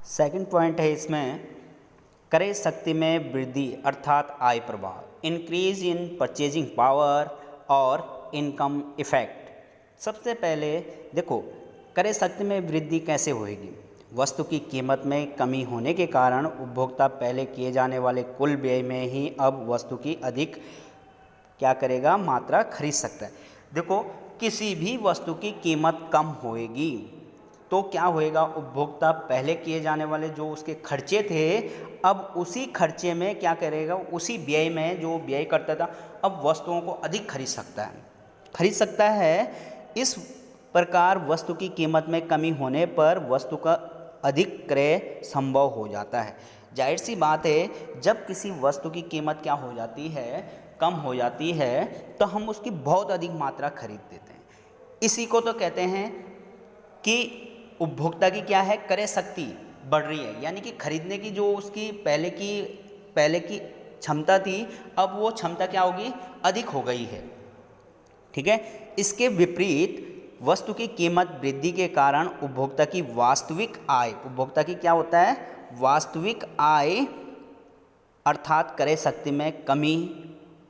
Second point है इसमें क्रय शक्ति में वृद्धि अर्थात आय प्रभाव, इंक्रीज इन परचेजिंग पावर और इनकम इफेक्ट। सबसे पहले देखो क्रय शक्ति में वृद्धि कैसे होएगी। वस्तु की कीमत में कमी होने के कारण उपभोक्ता पहले किए जाने वाले कुल व्यय में ही अब वस्तु की अधिक क्या करेगा मात्रा खरीद सकता है। देखो किसी भी वस्तु की कीमत कम होएगी तो क्या होएगा, उपभोक्ता पहले किए जाने वाले जो उसके खर्चे थे अब उसी खर्चे में क्या करेगा, उसी व्यय में जो व्यय करता था अब वस्तुओं को अधिक खरीद सकता है। इस प्रकार वस्तु की कीमत में कमी होने पर वस्तु का अधिक क्रय संभव हो जाता है। जाहिर सी बात है जब किसी वस्तु की कीमत क्या हो जाती है, कम हो जाती है तो हम उसकी बहुत अधिक मात्रा खरीद देते हैं। इसी को तो कहते हैं कि उपभोक्ता की क्या है, क्रय शक्ति बढ़ रही है, यानी कि खरीदने की जो उसकी पहले की क्षमता थी अब वो क्षमता क्या होगी, अधिक हो गई है। ठीक है, इसके विपरीत वस्तु की कीमत वृद्धि के कारण उपभोक्ता की वास्तविक आय, उपभोक्ता की क्या होता है, वास्तविक आय अर्थात क्रय शक्ति में कमी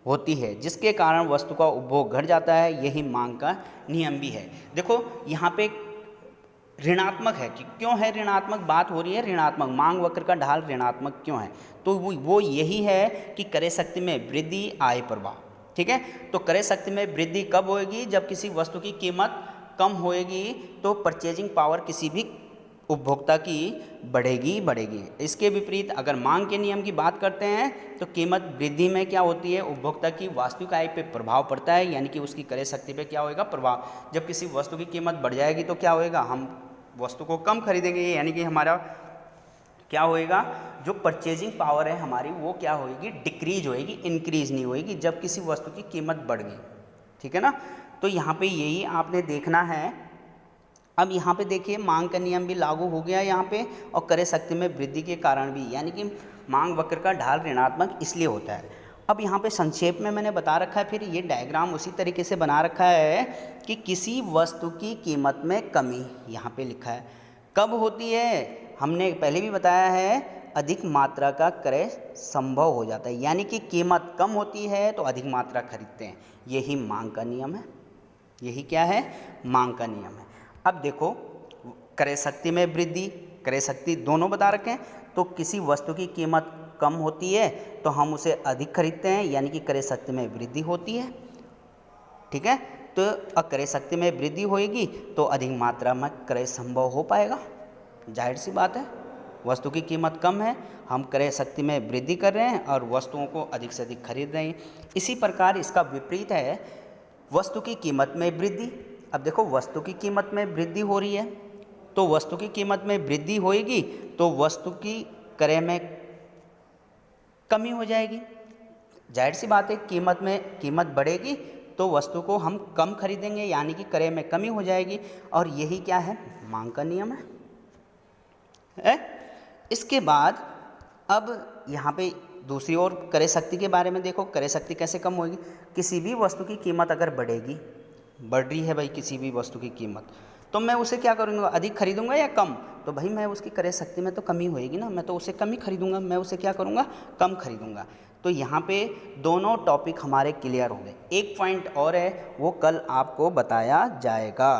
होती है, जिसके कारण वस्तु का उपभोग घट जाता है। यही मांग का नियम भी है। देखो यहाँ पे ऋणात्मक है कि क्यों है, ऋणात्मक बात हो रही है, ऋणात्मक मांग वक्र का ढाल ऋणात्मक क्यों है, तो वो यही है कि क्रय शक्ति में वृद्धि आय प्रभाव। ठीक है, तो क्रय शक्ति में वृद्धि कब होएगी, जब किसी वस्तु की कीमत कम होएगी तो परचेजिंग पावर किसी भी उपभोक्ता की बढ़ेगी। इसके विपरीत अगर मांग के नियम की बात करते हैं तो कीमत वृद्धि में क्या होती है, उपभोक्ता की वास्तविक आय पे प्रभाव पड़ता है, यानी कि उसकी क्रय शक्ति पे क्या होएगा, प्रभाव। जब किसी वस्तु की कीमत बढ़ जाएगी तो क्या होएगा, हम वस्तु को कम खरीदेंगे, यानी कि हमारा क्या होएगा, जो परचेजिंग पावर है हमारी वो क्या होएगी, डिक्रीज होएगी, इंक्रीज नहीं होएगी जब किसी वस्तु की कीमत बढ़ गई। ठीक है ना, तो यहाँ पे यही आपने देखना है। अब यहाँ पे देखिए मांग का नियम भी लागू हो गया यहाँ पे, और क्रय शक्ति में वृद्धि के कारण भी, यानी कि मांग वक्र का ढाल ऋणात्मक इसलिए होता है। अब यहाँ पे संक्षेप में मैंने बता रखा है, फिर ये डायग्राम उसी तरीके से बना रखा है कि किसी वस्तु की कीमत में कमी, यहाँ पे लिखा है कब होती है, हमने पहले भी बताया है अधिक मात्रा का क्रय संभव हो जाता है, यानी कि कीमत कम होती है तो अधिक मात्रा खरीदते हैं। यही मांग का नियम है, यही क्या है, मांग का नियम है। अब देखो क्रय शक्ति में वृद्धि, क्रय शक्ति दोनों बता रखे हैं, तो किसी वस्तु की कीमत कम होती है तो हम उसे अधिक खरीदते हैं, यानी कि क्रय शक्ति में वृद्धि होती है। ठीक है, तो क्रय शक्ति में वृद्धि होएगी तो अधिक मात्रा में क्रय संभव हो पाएगा। जाहिर सी बात है, वस्तु की कीमत कम है, हम क्रय शक्ति में वृद्धि कर रहे हैं और वस्तुओं को अधिक से अधिक खरीद रहे हैं। इसी प्रकार इसका विपरीत है वस्तु की कीमत में वृद्धि। अब देखो वस्तु की कीमत में वृद्धि हो रही है तो वस्तु की कीमत में वृद्धि होएगी तो वस्तु की क्रय में कमी हो जाएगी। जाहिर सी बात है, कीमत बढ़ेगी तो वस्तु को हम कम खरीदेंगे, यानी कि क्रय में कमी हो जाएगी, और यही क्या है, मांग का नियम है। इसके बाद अब यहाँ पे दूसरी ओर क्रय शक्ति के बारे में देखो, क्रय शक्ति कैसे कम होगी। किसी भी वस्तु की कीमत अगर बढ़ रही है भाई, किसी भी वस्तु की कीमत, तो मैं उसे क्या करूँगा, अधिक खरीदूंगा या कम, तो भाई मैं उसकी क्रय शक्ति में तो कमी होएगी ना, मैं तो उसे कम ही खरीदूंगा, मैं उसे क्या करूँगा, कम खरीदूंगा। तो यहाँ पे दोनों टॉपिक हमारे क्लियर हो गए। एक पॉइंट और है वो कल आपको बताया जाएगा।